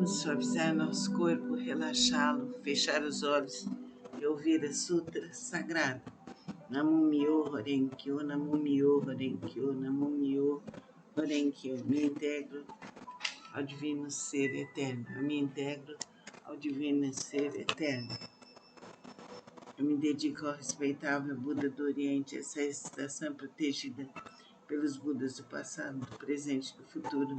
Vamos suavizar nosso corpo, relaxá-lo, fechar os olhos e ouvir a Sutra Sagrada. Namo Myoho Renge Kyo, Namo Myoho Renge Kyo, Namo Myoho Renge Kyo. Me integro ao Divino Ser Eterno. Eu me integro ao Divino Ser Eterno. Eu me dedico ao respeitável Buda do Oriente, essa estação protegida pelos Budas do passado, do presente e do futuro.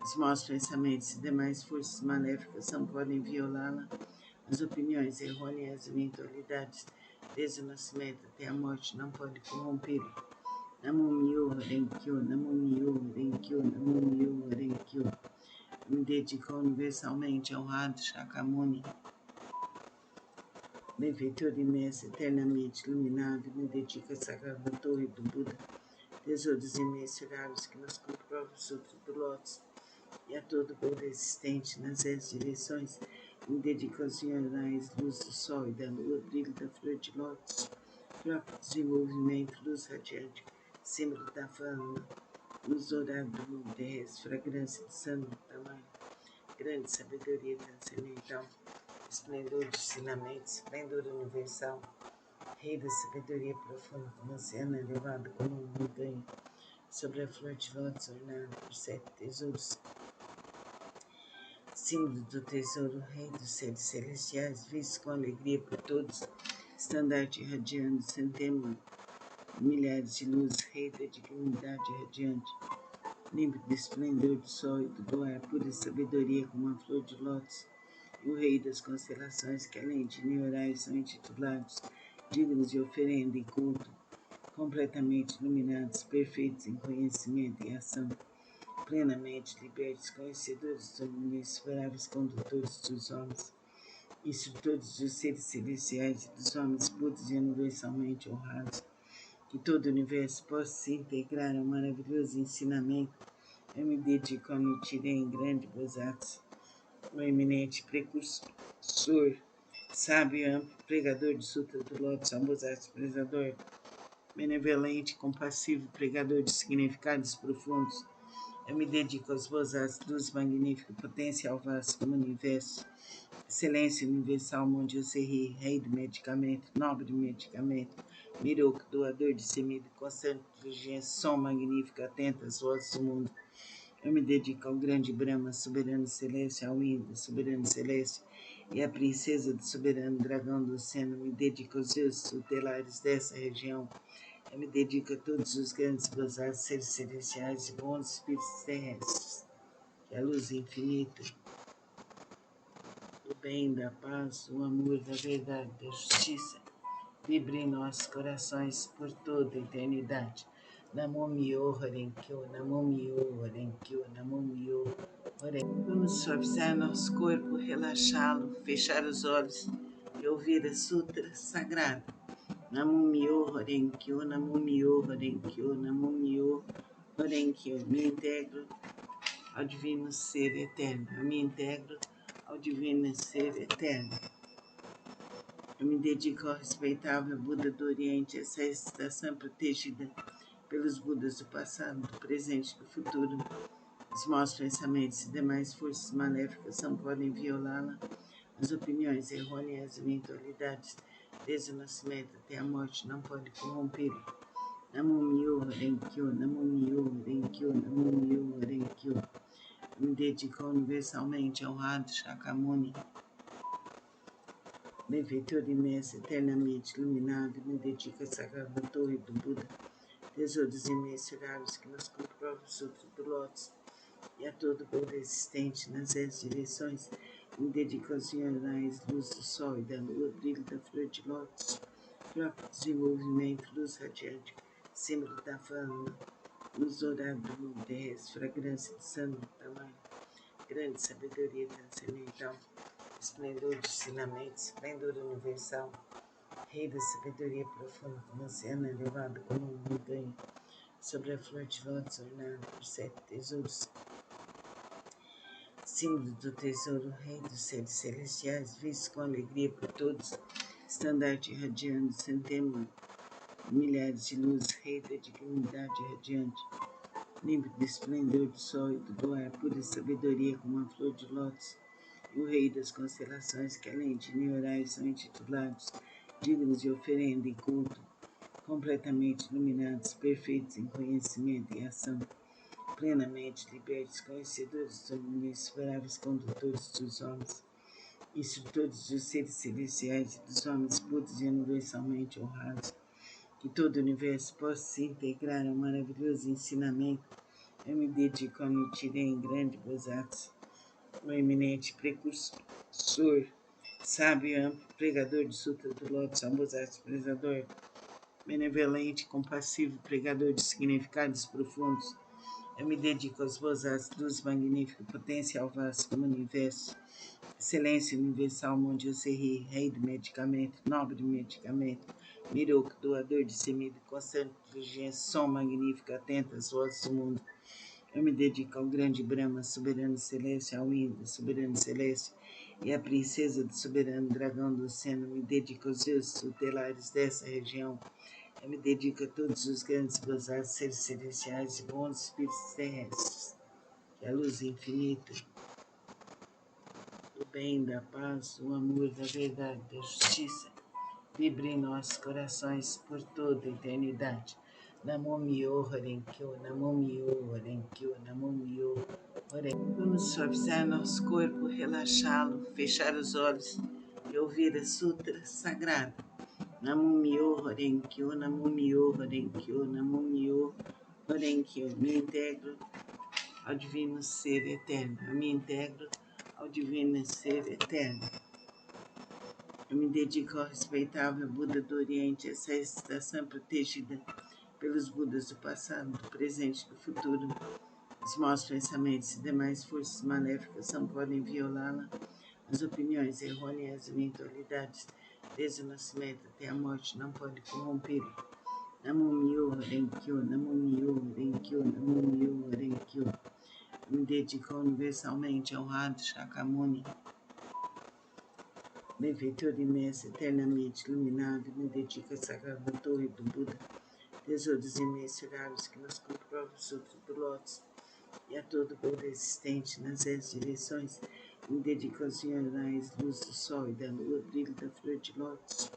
Os maus pensamentos e demais forças maléficas não podem violá-la. As opiniões errôneas e eventualidades, desde o nascimento até a morte, não podem corrompê-lo. Namo Myoho Renge Kyo, Namo Myoho Renge Kyo, Namo Myoho Renge Kyo. Me dedico universalmente ao honrado Shakyamuni, benfeitor imenso, eternamente iluminado. Me dedico à sagrada torre do Buda, tesouros imensuráveis que nos comprovam o Sutra do Lótus, e a todo poder existente nas 10 direções. Me dedico aos jornais, luz do sol e da lua, brilho da flor de lótus, trópicos de movimento, luz radiante, símbolo da fama, luz dourada do mundo terrestre, fragrância de santo tamanho, grande sabedoria transcendental, esplendor de ensinamentos, esplendor universal, rei da sabedoria profunda, como oceano elevado como uma montanha, sobre a flor de lótus ornada por 7 tesouros, símbolo do tesouro, rei dos seres celestiais, visto com alegria por todos, estandarte irradiando, centênio, milhares de luz, rei da dignidade radiante, límpido do esplendor do sol e do luar, pura sabedoria como a flor de lótus, e o rei das constelações, que além de neurais são intitulados, dignos de oferenda e culto, completamente iluminados, perfeitos em conhecimento e ação, plenamente libertos, conhecedores dos imensuráveis condutores dos homens, instrutores dos seres celestiais e dos homens puros e universalmente honrados, que todo o universo possa se integrar ao maravilhoso ensinamento. Eu me dedico a Nichiren grande Bosatsu, o eminente precursor, sábio e amplo, pregador do Sutra do Lótus, Bosatsu, prezador, benevolente, compassivo, pregador de significados profundos. Eu me dedico aos Bosatsu, luz magnífica, potencial vasto como universo, excelência universal, Mondio Serri, rei do medicamento, nobre do medicamento, Miroku, doador de semida, constante inteligência, som magnífico, atento às vozes do mundo. Eu me dedico ao grande Brahma, soberano celeste, ao Indra, soberano celeste, e à princesa do soberano dragão do oceano. Me dedico aos deuses tutelares dessa região. Eu me dedico a todos os grandes Bosatsu, seres celestiais e bons espíritos terrestres. Que a luz infinita do bem, da paz, do amor, da verdade, da justiça vibre em nossos corações por toda a eternidade. Namo Myoho Renge Kyo, Namo Myoho Renge Kyo, Namo Myoho Renge Kyo. Vamos suavizar nosso corpo, relaxá-lo, fechar os olhos e ouvir a Sutra Sagrada. Namo Myoho Renge Kyo, Namo Myoho Renge Kyo, Namo Myoho Renge Kyo. Me integro ao Divino Ser Eterno. Eu me integro ao Divino Ser Eterno. Eu me dedico ao respeitável Buda do Oriente, essa estação protegida pelos Budas do passado, do presente e do futuro. Os maus pensamentos e demais forças maléficas não podem violá-la. As opiniões errôneas e eventualidades, desde o nascimento até a morte, não podem corrompê-lo. Namo Myoho Renge Kyo, Namo Myoho Renge Kyo, Namo Myoho Renge Kyo. Me dedico universalmente ao honrado Shakyamuni, benfeitor imenso, eternamente iluminado. Me dedico à sagrada torre do Buda, tesouros imensuráveis que nos comprovam o Sutra do Lótus, e a todo poder existente nas 10 direções. Me dedico aos jornais, luz do sol e da lua, brilho da flor de lótus, trópicos de movimento, luz radiante, símbolo da fama, luz dourada do mundo terrestre, fragrância de santo tamanho, grande sabedoria transcendental, esplendor de ensinamentos, esplendor universal, rei da sabedoria profunda, como oceano elevado como uma montanha, sobre a flor de lótus ornada por 7 tesouros, símbolo do tesouro, rei dos seres celestiais, visto com alegria por todos, estandarte irradiando, centênio, milhares de luz, rei da dignidade radiante, límpido do esplendor do sol e do luar, pura sabedoria como a flor de lótus, o Rei das constelações, que além de neurais são intitulados dignos de oferenda e culto, completamente iluminados, perfeitos em conhecimento e ação, plenamente libertos, conhecedores dos insuperáveis condutores dos homens, instrutores dos seres celestiais e dos homens puros e universalmente honrados, que todo o universo possa se integrar ao maravilhoso ensinamento. Eu me dedico a me tirei em grande Bosatsu, o eminente precursor, sábio e amplo, pregador de Sutra do Lótus, Ambosatsu, prezador, benevolente, compassivo, pregador de significados profundos. Eu me dedico aos Bosatsu, luz magnífica, potencial vasto como universo, excelência universal, Mondio Serri, rei do medicamento, nobre do medicamento, Miroku, doador de semida, constante vigência, som magnífico, atento às vozes do mundo. Eu me dedico ao grande Brahma, soberano celeste, ao Indra, soberano celeste, e à princesa do soberano dragão do oceano. Me dedico aos deuses tutelares dessa região. Eu me dedico a todos os grandes gozados, seres celestiais e bons espíritos terrestres. Que a luz infinita, do bem, da paz, do amor, da verdade, da justiça, vibre em nossos corações por toda a eternidade. Namo Myo Horenkyo, Namo Myo Horenkyo, Namo Myo Horenkyo. Vamos suavizar nosso corpo, relaxá-lo, fechar os olhos e ouvir a Sutra Sagrada. Namo Myo Horenkyo, Namo Myo Horenkyo, Namo Myo Horenkyo. Me integro ao Divino Ser Eterno. Eu me integro ao Divino Ser Eterno. Eu me dedico ao respeitável Buda do Oriente, essa estação protegida pelos Budas do passado, do presente e do futuro. Os maus pensamentos e demais forças maléficas não podem violá-la. As opiniões errôneas e eventualidades, desde o nascimento até a morte, não podem corrompê-lo. Namo Myo Horenkyo, Namo Myo Horenkyo, Namo Myo Horenkyo. Eu me dedico universalmente ao honrado Shakyamuni, benfeitor imenso, eternamente iluminado. Me dedico à sagrada torre do Buda, tesouros imensuráveis que nos comprovam o Sutra do Lótus, e a todo o poder existente nas 10 direções. Me dedico aos jornais, luz do sol e da lua, brilho da flor de lótus,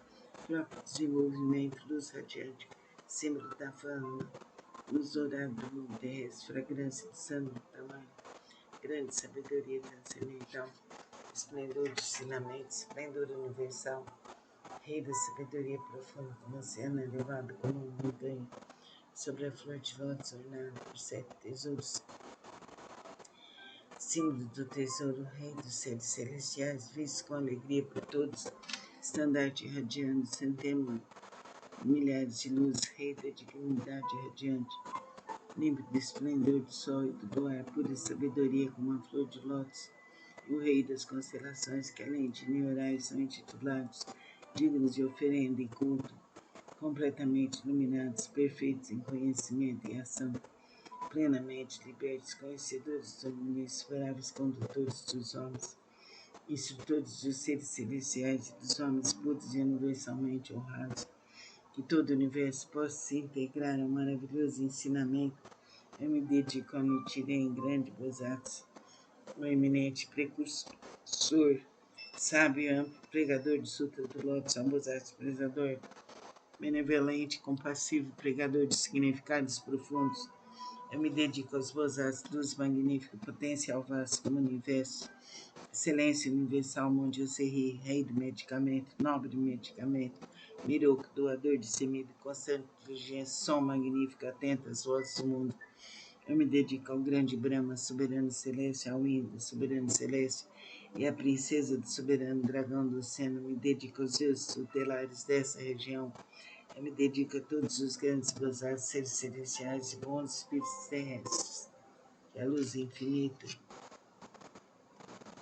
próprio desenvolvimento, luz radiante, símbolo da fama, luz dourada do mundo terrestre, fragrância de sangue, tamanho, grande sabedoria transcendental, esplendor de ensinamento, esplendor universal, rei da sabedoria profunda, como oceano elevado como uma montanha, sobre a flor de lótus ornada por 7 tesouros, símbolo do tesouro, rei dos seres celestiais, visto com alegria por todos, estandarte irradiando, centenas, milhares de luz, rei da dignidade radiante, límpido esplendor do sol e do ar, pura sabedoria como a flor de lótus, o rei das constelações, que além de neurais são intitulados dignos de oferenda e culto, completamente iluminados, perfeitos em conhecimento e ação, plenamente libertos, conhecedores dos insuperáveis condutores dos homens, instrutores dos seres celestiais e dos homens puros e universalmente honrados, que todo o universo possa se integrar ao maravilhoso ensinamento. Eu me dedico a me tirei em grande Bosatsu, o eminente precursor, sábio e amplo, pregador de Sutra do Lótus, Ambosatsu, prezador, benevolente, compassivo, pregador de significados profundos. Eu me dedico aos Bosatsu, luz magnífica, potencial vasto como universo, excelência universal, Mondio Serri, rei do medicamento, nobre do medicamento, Miroku, doador de semida, constante vigência, som magnífico, atento às vozes do mundo. Eu me dedico ao grande Brahma, soberano celeste, ao Indra, soberano celeste, e à princesa do soberano dragão do oceano. Me dedico aos deuses tutelares dessa região. Eu me dedico a todos os grandes gozados, seres celestiais e bons espíritos terrestres. Que a luz infinita,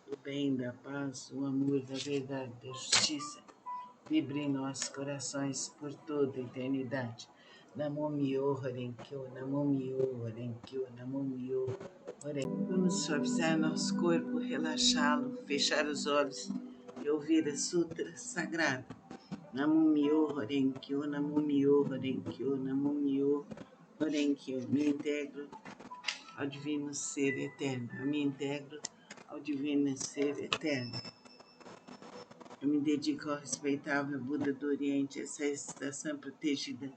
do bem, da paz, do amor, da verdade, da justiça, vibre em nossos corações por toda a eternidade. Namo Myo Horenkyo, Namo Myo Horenkyo, Namo Myo Horenkyo. Vamos suavizar nosso corpo, relaxá-lo, fechar os olhos e ouvir a Sutra Sagrada. Namo Myo Horenkyo, Namo Myo Horenkyo, Namo Myo Horenkyo. Me integro ao Divino Ser Eterno. Eu me integro ao divino ser eterno. Eu me dedico ao respeitável Buda do Oriente, essa estação protegida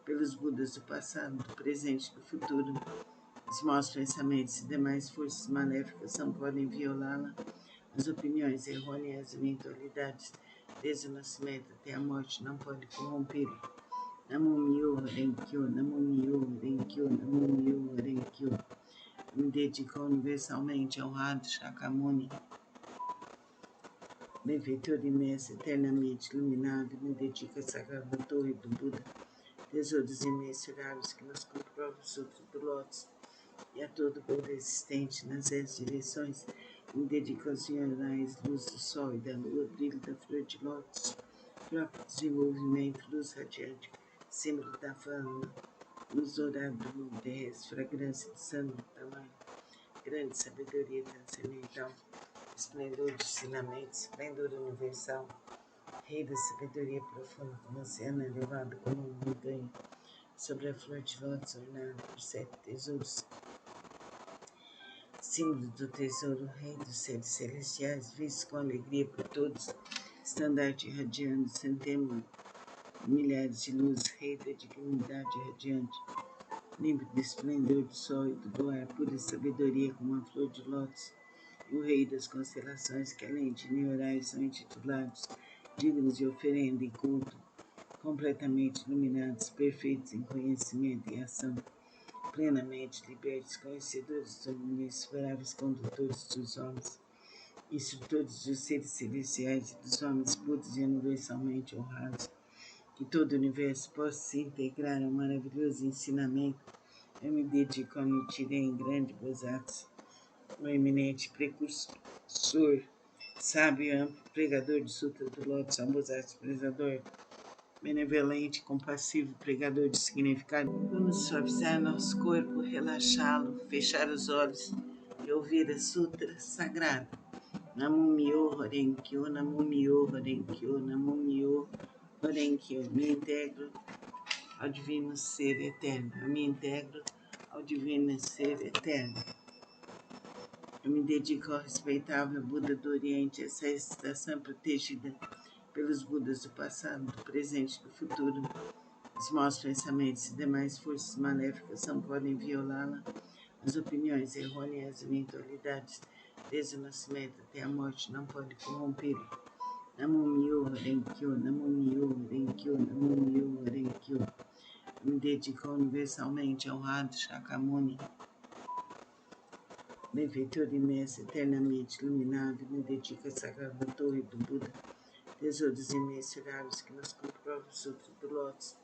pelos Budas do passado, do presente e do futuro. Os maus pensamentos e demais forças maléficas não podem violá-la. As opiniões errôneas e eventualidades, desde o nascimento até a morte, não podem corrompê-lo. Namo Myo Renkyo, Namo Myo Renkyo, Namo Myo Renkyo. Me dedico universalmente ao honrado Shakyamuni, benfeitor imenso, eternamente iluminado. Me dedico à sagrada torre do Buda, tesouros imensuráveis que nos comprovam os outros do Lótus, e a todo poder existente nas 10 direções. Me dedico aos jornais, luz do sol e da lua, brilho da flor de lótus, próprio desenvolvimento, luz radiante, símbolo da fama, luz dourada do mundo terrestre, fragrância de sândalo, tamanho, grande sabedoria transcendental, esplendor de ensinamentos, esplendor universal, rei da sabedoria profunda, como oceano elevado como uma montanha, sobre a flor de lótus ornada por 7 tesouros, símbolo do tesouro, rei dos seres celestiais, visto com alegria por todos, estandarte irradiando centenas, milhares de luzes, rei da dignidade radiante, límpido do esplendor do sol e do luar, pura sabedoria como a flor de lótus, o rei das constelações que além de neurais são intitulados, dignos de oferenda e culto, completamente iluminados, perfeitos em conhecimento e ação, plenamente libertos, conhecedores dos inesperáveis condutores dos homens, instrutores dos seres celestiais e dos homens puros e universalmente honrados, que todo o universo possa se integrar ao maravilhoso ensinamento. Eu me dedico a me tirar em grande Bosatsu, o eminente precursor, sábio e amplo, pregador de Sutra do Lótus, Ambosatsu, prezador, benevolente, compassivo, pregador de significado. Vamos suavizar nosso corpo, relaxá-lo, fechar os olhos e ouvir a Sutra Sagrada. Namo Myo Renkyo, Namo Myo Renkyo, Namo Myo Renkyo. Me integro ao divino ser eterno. Eu me integro ao divino ser eterno. Eu me dedico ao respeitável Buda do Oriente, essa estação protegida pelos Budas do passado, do presente e do futuro. Os maus pensamentos e demais forças maléficas não podem violá-la. As opiniões errôneas e eventualidades, desde o nascimento até a morte, não podem corrompê-lo. Namo Myo Renkyo, Namo Myo Renkyo, Namo Myo Renkyo. Me dedico universalmente ao honrado Shakyamuni, benfeitor imenso, eternamente iluminado. Me dedico à sagrada torre do Buda, tesouros imensuráveis que nos comprovam os outros do Lótus,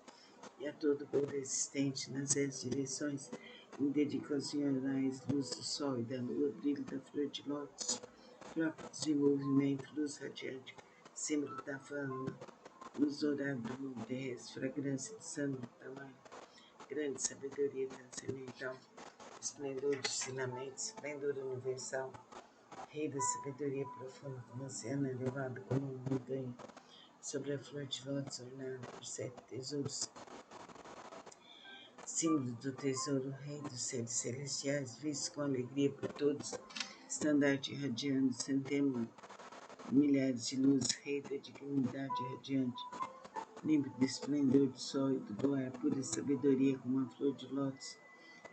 e a todo poder existente nas 10 direções. Me dedico aos jornais, luz do sol e da lua, brilho da flor de lótus, próprio desenvolvimento, luz radiante, símbolo da fama, luz dourada do mundo terrestre, fragrância de sândalo, tamanho, grande sabedoria transcendental, esplendor de ensinamentos, esplendor universal, rei da sabedoria profunda, como oceano elevado como uma montanha, sobre a flor de lótus ornada por 7 tesouros, símbolo do tesouro, rei dos seres celestiais, visto com alegria por todos, estandarte irradiando centenas, milhares de luzes, rei da dignidade radiante, límpido do esplendor do sol e do luar, pura sabedoria como a flor de lótus,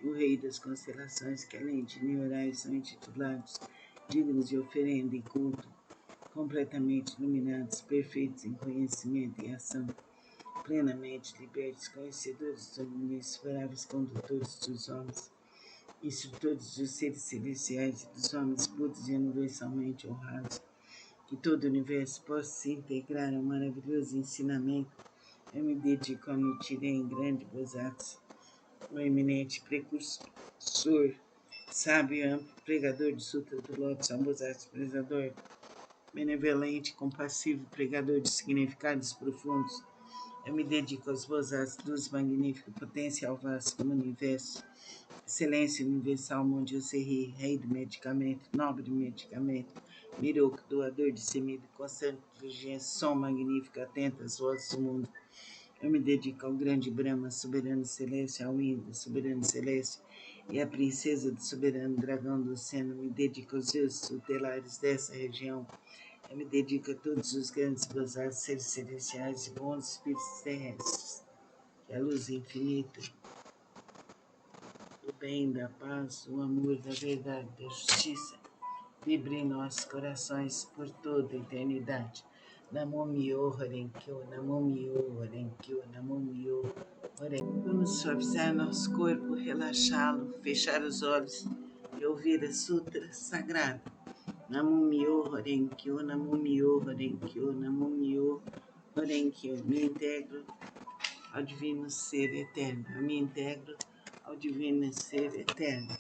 o rei das constelações que além de neurais são intitulados, dignos de oferenda e culto, completamente iluminados, perfeitos em conhecimento e ação, plenamente libertos, conhecedores dos inesperáveis condutores dos homens, instrutores dos seres celestiais e dos homens puros e universalmente honrados, que todo o universo possa se integrar ao maravilhoso ensinamento. Eu me dedico a me tirar em grande Bosatsu, o eminente precursor, sábio e amplo, pregador de Sutra do Lótus, Ambosatsu, prezador, benevolente, compassivo, pregador de significados profundos. Eu me dedico aos Bosatsu, luz magnífica, potencial vasto como universo, excelência universal, Mondio Serri, rei do medicamento, nobre do medicamento, Miroku, doador de semido, constante inteligência, som magnífico, atento às vozes do mundo. Eu me dedico ao grande Brahma, soberano celeste, ao Indra, soberano celeste, e a princesa do soberano dragão do oceano, me dedico aos deuses tutelares dessa região. Eu me dedico a todos os grandes e gozados seres celestiais e bons espíritos terrestres. Que a luz infinita, do bem, da paz, do amor, da verdade, da justiça, vibre em nossos corações por toda a eternidade. Namo Myo Horenkyo, Namo Myo Horenkyo, Namo Myo Horenkyo. Vamos suavizar nosso corpo, relaxá-lo, fechar os olhos e ouvir a sutra sagrada. Namo Myo Horenkyo, Namo Myo Horenkyo, Namo Myo Horenkyo. Me integro ao divino ser eterno. Eu me integro ao divino ser eterno.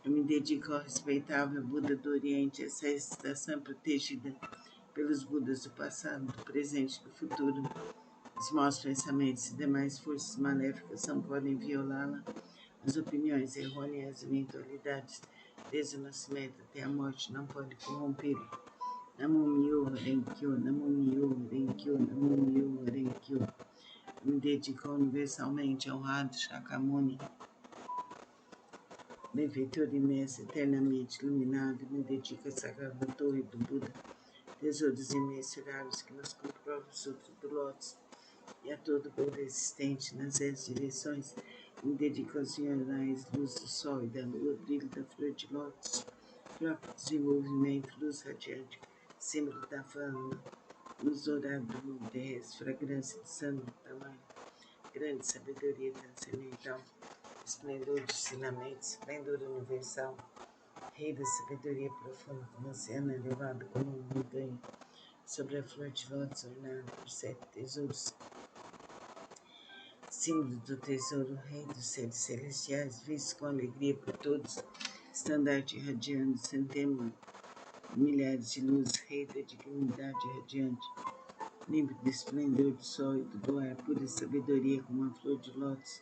Eu me dedico ao respeitável Buda do Oriente, essa estação protegida pelos Budas do passado, do presente e do futuro. Os maus pensamentos e demais forças maléficas não podem violá-la. As opiniões errôneas e eventualidades, desde o nascimento até a morte, não podem corrompê-lo. Namo Myo Horenkyo, Namo Myo Horenkyo, Namo Myo Horenkyo. Eu me dedico universalmente ao Radha Shakyamuni, benfeitor imenso, eternamente iluminado. Me dedico à Sagrada Torre do Buda, tesouros imensuráveis que nos comprovam o Sutra do Lótus, e a todo povo existente nas 10 direções. Me dedico aos jornais, luz do sol e da lua, brilho da flor de lótus, trópicos em movimento, luz radiante, símbolo da fama, luz dourada do mundo terrestre, fragrância de santo tamanho, grande sabedoria transcendental, esplendor de ensinamentos, esplendor universal, rei da sabedoria profunda, como oceano elevado como uma montanha, sobre a flor de lótus ornada por 7 tesouros, símbolo do tesouro, rei dos seres celestiais, visto com alegria por todos, estandarte irradiando, centênio, milhares de luz, rei da dignidade radiante, límpido do esplendor do sol e do luar, pura sabedoria como a flor de lótus,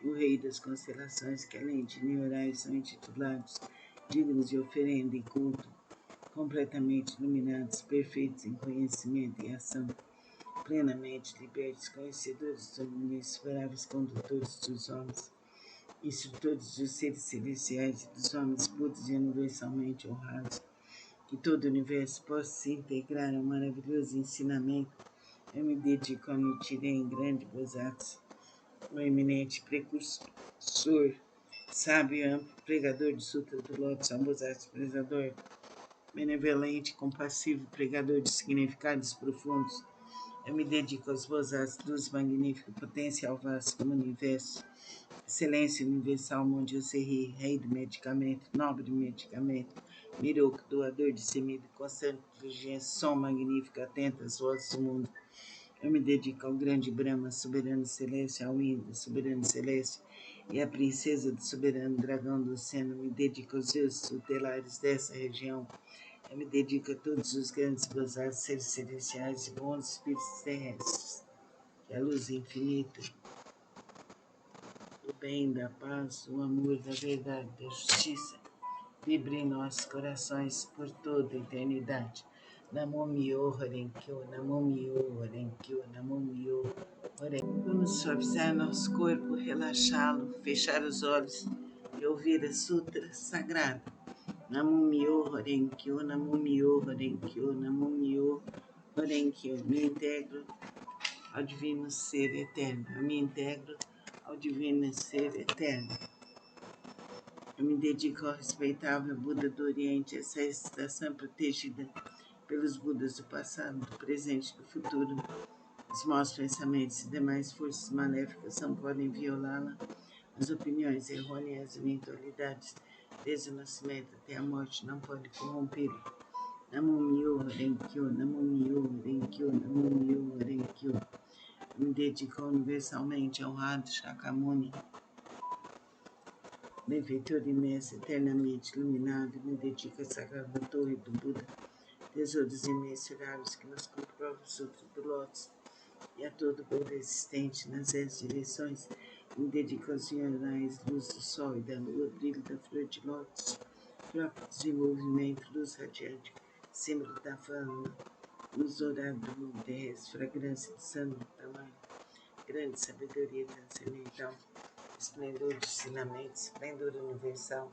e o rei das constelações, que além de neurais são intitulados, dignos de oferenda e culto, completamente iluminados, perfeitos em conhecimento e ação, plenamente libertos, conhecedores dos inexploráveis condutores dos homens, instrutores dos seres celestiais e dos homens puros e universalmente honrados, que todo o universo possa se integrar ao maravilhoso ensinamento. Eu me dedico a Nichiren em grande Bosatsu, o eminente precursor, sábio e amplo, pregador de Sutra do Lótus, Ambosatsu, prezador, benevolente, compassivo, pregador de significados profundos. Eu me dedico aos Bosatsu, luz magnífica, potencial vasto como universo, excelência universal, Mondio Serri, rei do medicamento, nobre do medicamento, Miroku, doador de semida, constante vigência, som magnífico, atento às vozes do mundo. Eu me dedico ao grande Brahma, soberano celeste, ao Indra, soberano celeste, e à princesa do soberano dragão do oceano. Me dedico aos deuses tutelares dessa região. Eu me dedico a todos os grandes e gozados seres celestiais e bons espíritos terrestres. Que a luz infinita, do bem, da paz, do amor, da verdade, da justiça, vibre em nossos corações por toda a eternidade. Namo Myo Horenkyo, Namo Myo Horenkyo, Namo Myo Horenkyo. Vamos suavizar nosso corpo, relaxá-lo, fechar os olhos e ouvir a sutra sagrada. Namo Myo Horenkyo, Namo Myo Horenkyo, Namo Myo Horenkyo. Me integro ao divino ser eterno. Eu me integro ao divino ser eterno. Eu me dedico ao respeitável Buda do Oriente, essa estação protegida pelos Budas do passado, do presente e do futuro. Os maus pensamentos e demais forças maléficas não podem violá-la. As opiniões errôneas e eventualidades, desde o nascimento até a morte, não podem corrompê-lo. Namo Myo Horenkyo, Namo Myo Horenkyo, Namo Myo Horenkyo. Eu me dedico universalmente ao Radha Shakyamuni, benfeitor imenso, eternamente iluminado. Me dedico à Sagrada Torre do Buda, tesouros imensuráveis que nos comprovam o Sutra do Lótus, e a todo povo existente nas 10 direções. Me dedico aos jornais, luz do sol e da lua, brilho da flor de lótus, trópicos em movimento, luz radiante, símbolo da fama, luz dourada do mundo terrestre, fragrância de santo tamanho, grande sabedoria transcendental, esplendor de ensinamento, esplendor universal,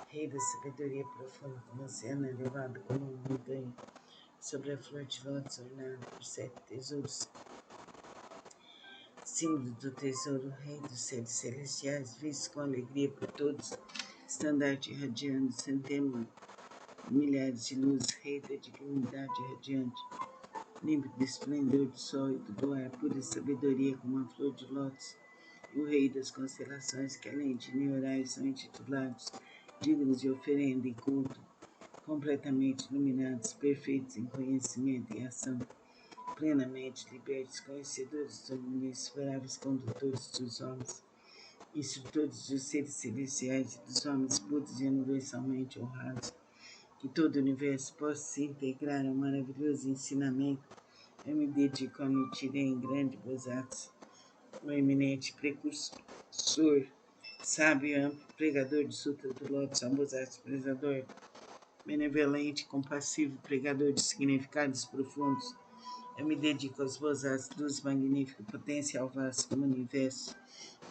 Rei da sabedoria profunda, como oceano elevado como uma montanha, sobre a flor de lótus ornada por 7 tesouros, símbolo do tesouro, Rei dos seres celestiais, visto com alegria por todos, estandarte irradiando centenas, milhares de luzes, Rei da dignidade radiante, límpido esplendor do sol e do luar, pura sabedoria como a flor de lótus, e o Rei das constelações, que além de neurais são intitulados dignos de oferenda e culto, completamente iluminados, perfeitos em conhecimento e ação, plenamente libertos, conhecedores do mundo, insuperáveis condutores dos homens, instrutores dos seres celestiais e dos homens puros e universalmente honrados, que todo o universo possa se integrar ao maravilhoso ensinamento. Eu me dedico a me tirei em grande Bosatsu, o eminente precursor, sábio e amplo, pregador de Sutra do Lótus, Ambosatsu, prezador, benevolente, compassivo, pregador de significados profundos. Eu me dedico aos Bosatsu, luz magnífica, potencial vasto do universo,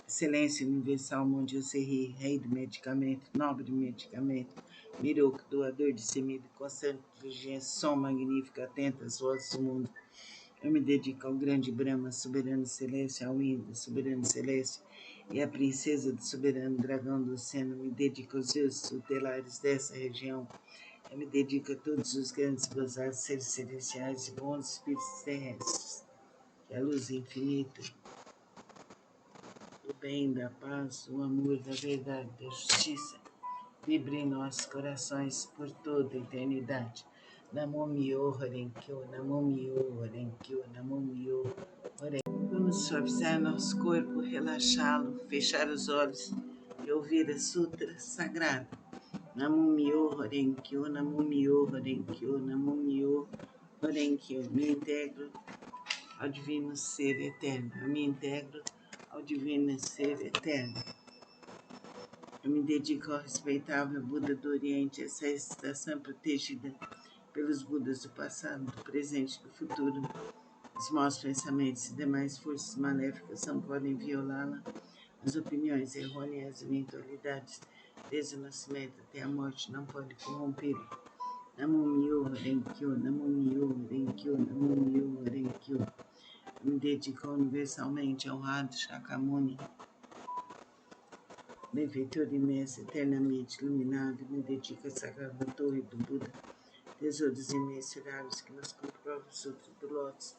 excelência universal, Mondio Serri, rei do medicamento, nobre do medicamento, Miroku, doador de semida, constante inteligência, som magnífico, atento às vozes do mundo. Eu me dedico ao grande Brahma, soberano celeste, ao Indra, soberano celeste, e à princesa do soberano dragão do oceano. Me dedico aos deuses tutelares dessa região. Eu me dedico a todos os grandes gozados, seres celestiais e bons espíritos terrestres. Que a luz infinita, do bem, da paz, do amor, da verdade, da justiça, vibre em nossos corações por toda a eternidade. Namo Myo Horenkyo, Namo Myo Horenkyo, Namo Myo Horenkyo. Vamos suavizar nosso corpo, relaxá-lo, fechar os olhos e ouvir a Sutra Sagrada. Namo Myo Horenkyo, Namo Myo Horenkyo, Namo Myo Horenkyo. Me integro ao Divino Ser Eterno. Eu me integro ao Divino Ser Eterno. Eu me dedico ao respeitável Buda do Oriente, essa estação protegida pelos Budas do passado, do presente e do futuro. Os maus pensamentos e demais forças maléficas não podem violá-la. As opiniões errôneas e eventualidades, desde o nascimento até a morte, não podem corrompê-lo. Namo Myo Horenkyo, Namo Myo Horenkyo, Namo Myo Horenkyo. Eu me dedico universalmente ao honrado Shakyamuni, benfeitor imenso, eternamente iluminado. Me dedico à sagrada torre do Buda, tesouros imensuráveis que nos comprovam o Sutra do Lótus,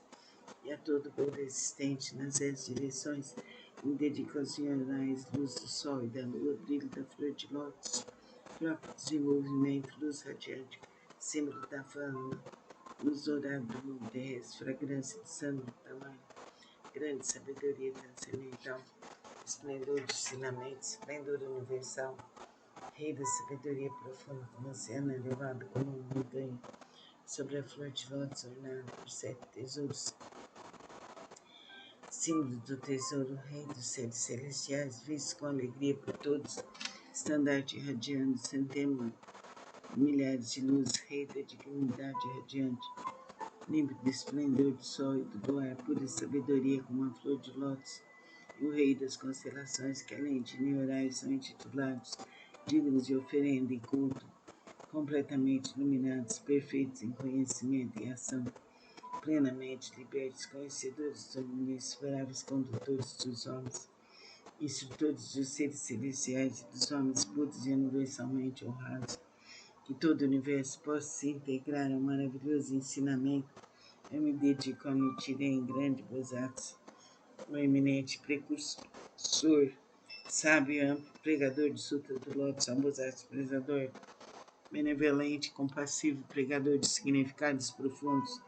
e a todo o poder existente nas 10 direções. Me dedico aos generais, luz do sol e da lua, brilho da flor de lótus, próprio desenvolvimento, luz radiante, símbolo da fama, luz dourada do mundo terrestre, fragrância de sangue do tamanho, grande sabedoria transcendental, esplendor de ensinamento, esplendor universal, Rei da sabedoria profunda, como oceano elevado como uma montanha, sobre a flor de lótus ornada por 7 tesouros, símbolo do tesouro, Rei dos seres celestiais, visto com alegria por todos, estandarte irradiando centenas, milhares de luzes, Rei da dignidade radiante, límpido esplendor do sol e do luar, pura sabedoria como a flor de lótus, e o Rei das constelações, que além de neurais são intitulados dignos de oferenda e culto, completamente iluminados, perfeitos em conhecimento e ação, plenamente libertos, conhecedores do mundo, insuperáveis condutores dos homens, instrutores dos seres celestiais e dos homens puros e universalmente honrados, que todo o universo possa se integrar ao maravilhoso ensinamento. Eu me dedico a me tirei em grande Bosatsu, o eminente precursor, sábio e amplo, pregador de Sutra do Lótus, Ambosatsu, prezador, benevolente, compassivo, pregador de significados profundos.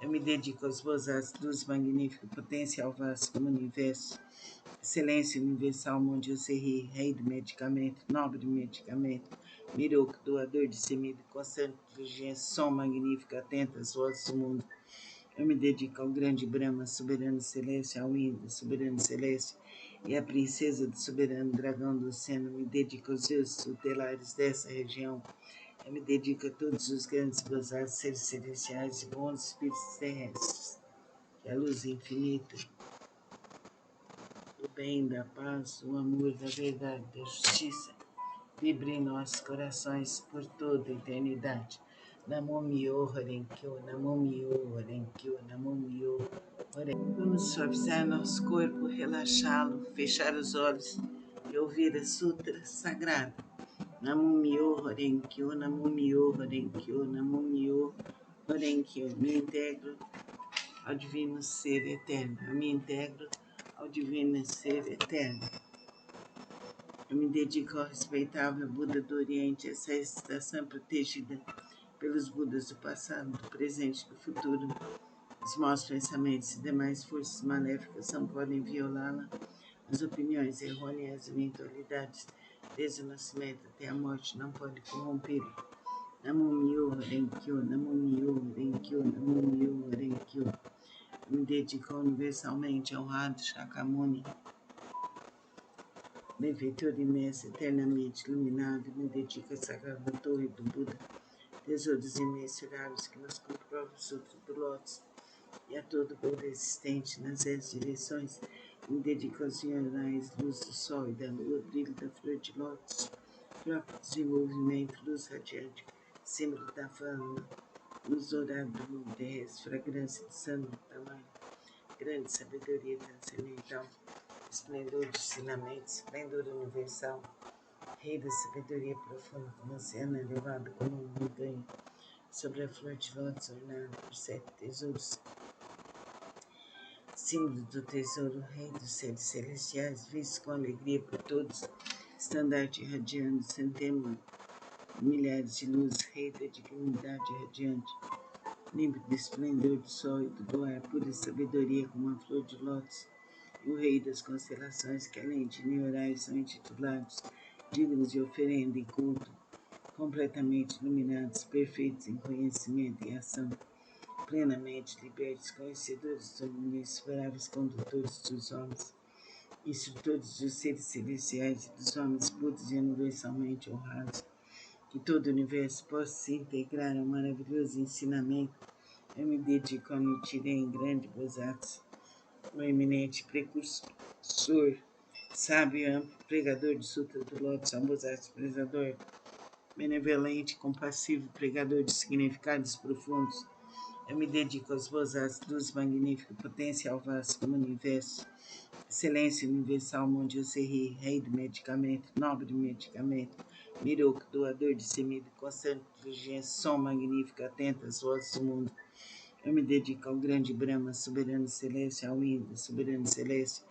Eu me dedico aos Bosatsu, luz magnífica, potencial vasto do universo, excelência universal, Mondio Serri, rei do medicamento, nobre do medicamento, Miroku, doador de semida, constante inteligência, som magnífico, atento às vozes do mundo. Eu me dedico ao grande Brahma, soberano celeste, ao Indra, soberano celeste, e à princesa do soberano dragão do oceano. Me dedico aos deuses tutelares dessa região. Eu me dedico a todos os grandes gozados, seres celestiais e bons espíritos terrestres. Que a luz infinita, do bem, da paz, do amor, da verdade, da justiça, vibre em nossos corações por toda a eternidade. Namo Myo Horenkyo, Namo Myo Horenkyo, Namo Myo Horenkyo. Vamos suavizar nosso corpo, relaxá-lo, fechar os olhos e ouvir a Sutra Sagrada. Namo Myo Horenkyo, Namo Myo Horenkyo, Namo Myo Horenkyo. Me integro ao Divino Ser Eterno. Eu me integro ao Divino Ser Eterno. Eu me dedico ao respeitável Buda do Oriente, essa estação protegida pelos Budas do passado, do presente e do futuro. Os maus pensamentos e demais forças maléficas não podem violá-la. As opiniões errôneas e eventualidades, desde o nascimento até a morte, não podem corrompê-lo. Namo Myo Horenkyo, Namo Myo Horenkyo, Namo Myo Horenkyo. Eu me dedico universalmente ao honrado Shakyamuni, benfeitor imenso, eternamente iluminado. Me dedico à sagrada torre do Buda, tesouros imensuráveis que nos comprovam o Sutra do Lótus, e a todo o Buda existente nas 10 direções. Me dedico aos iorais, luz do sol e da lua, brilho da flor de lótus, próprio desenvolvimento, luz radiante, símbolo da fama, luz dourada do mundo terrestre, fragrância de sândalo, tamanho, grande sabedoria transcendental, esplendor de ensinamentos, esplendor universal, rei da sabedoria profunda, como oceano elevado como uma montanha, sobre a flor de lótus ornada por 7 tesouros, símbolo do tesouro, rei dos seres celestiais, visto com alegria por todos, estandarte irradiando, centenas, milhares de luzes, rei da dignidade radiante, límpido do esplendor do sol e do ar, pura sabedoria como a flor de lótus, e o rei das constelações, que além de neurais são intitulados dignos de oferenda e culto, completamente iluminados, perfeitos em conhecimento e ação, plenamente libertos, conhecedores do mundo, insuperáveis condutores dos homens, instrutores dos seres celestiais e dos homens puros e universalmente honrados, que todo o universo possa se integrar ao maravilhoso ensinamento. Eu me dedico a Nichiren grande Bosatsu, o eminente precursor, sábio e amplo, pregador do Sutra do Lótus, Bosatsu, prezador, benevolente, compassivo, pregador de significados profundos. Eu me dedico aos Bosatsu, luz magnífica, potencial vasto como universo, excelência universal, Mondio Serri, rei do medicamento, nobre medicamento, Miroku, doador de semida, constante inteligência, som magnífico, atento às vozes do mundo. Eu me dedico ao grande Brahma, soberano celeste, ao Indra, soberano celeste,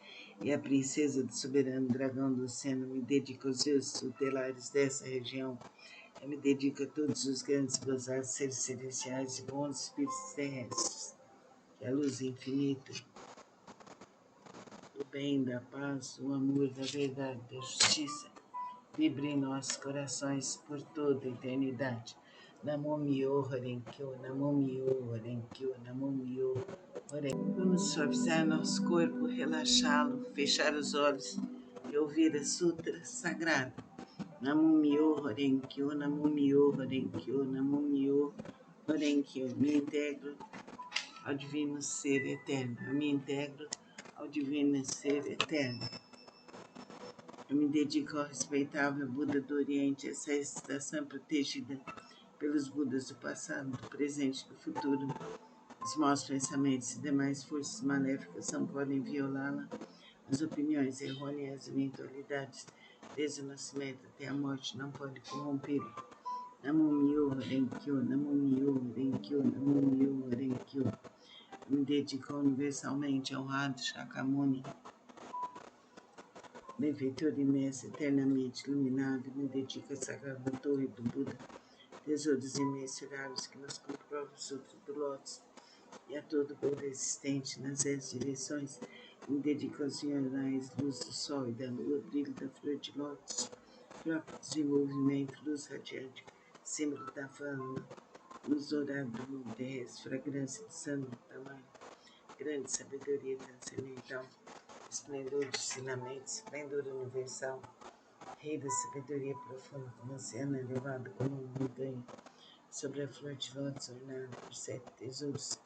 e à princesa do soberano dragão do oceano. Me dedico aos deuses tutelares dessa região. Eu me dedico a todos os grandes Bosatsu, seres celestiais e bons espíritos terrestres. Que a luz infinita, do bem, da paz, do amor, da verdade, da justiça, vibre em nossos corações por toda a eternidade. Namo Myo Horenkyo, Namo Myo Horenkyo, Namo Myo Horenkyo. Vamos suavizar nosso corpo, relaxá-lo, fechar os olhos e ouvir a Sutra Sagrada. Namo Myo Horenkyo, Namo Myo Horenkyo, Namo Myo Horenkyo. Me integro ao Divino Ser Eterno. Eu me integro ao Divino Ser Eterno. Eu me dedico ao respeitável Buda do Oriente, essa estação protegida pelos Budas do passado, do presente e do futuro. Os maus pensamentos e demais forças maléficas não podem violá-la. As opiniões errôneas e eventualidades, desde o nascimento até a morte, não podem corrompê-lo. Namo Myo Horenkyo, Namo Myo Horenkyo, Namo Myo Horenkyo. Eu me dedico universalmente ao honrado Shakyamuni, benfeitor imenso, eternamente iluminado. Me dedico à sagrada torre do Buda, tesouros imensuráveis que nos comprovam o Sutra do Lótus, e a todo o Buda existente nas 10 direções. Me dedico aos iorais, luz do sol e da lua, brilho da flor de lótus, próprio desenvolvimento, luz radiante, símbolo da fama, luz dourada do mundo terrestre, fragrância de sândalo, tamanho, grande sabedoria transcendental, esplendor de ensinamentos, esplendor universal, rei da sabedoria profunda, como oceano elevado como uma montanha, sobre a flor de lótus ornada por 7 tesouros,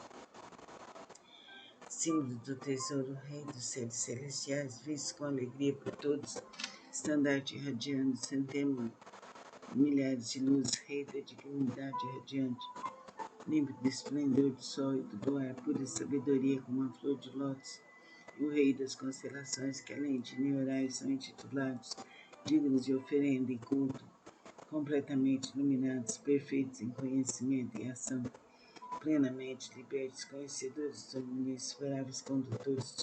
símbolo do tesouro, Rei dos seres celestiais, visto com alegria por todos, estandarte irradiando, centenas, milhares de luzes, Rei da dignidade radiante, límpido do esplendor do sol e do luar, pura sabedoria como a flor de lótus, e o Rei das constelações, que além de neurais são intitulados dignos de oferenda e culto, completamente iluminados, perfeitos em conhecimento e ação, plenamente libertos, conhecedores dos inesperáveis condutores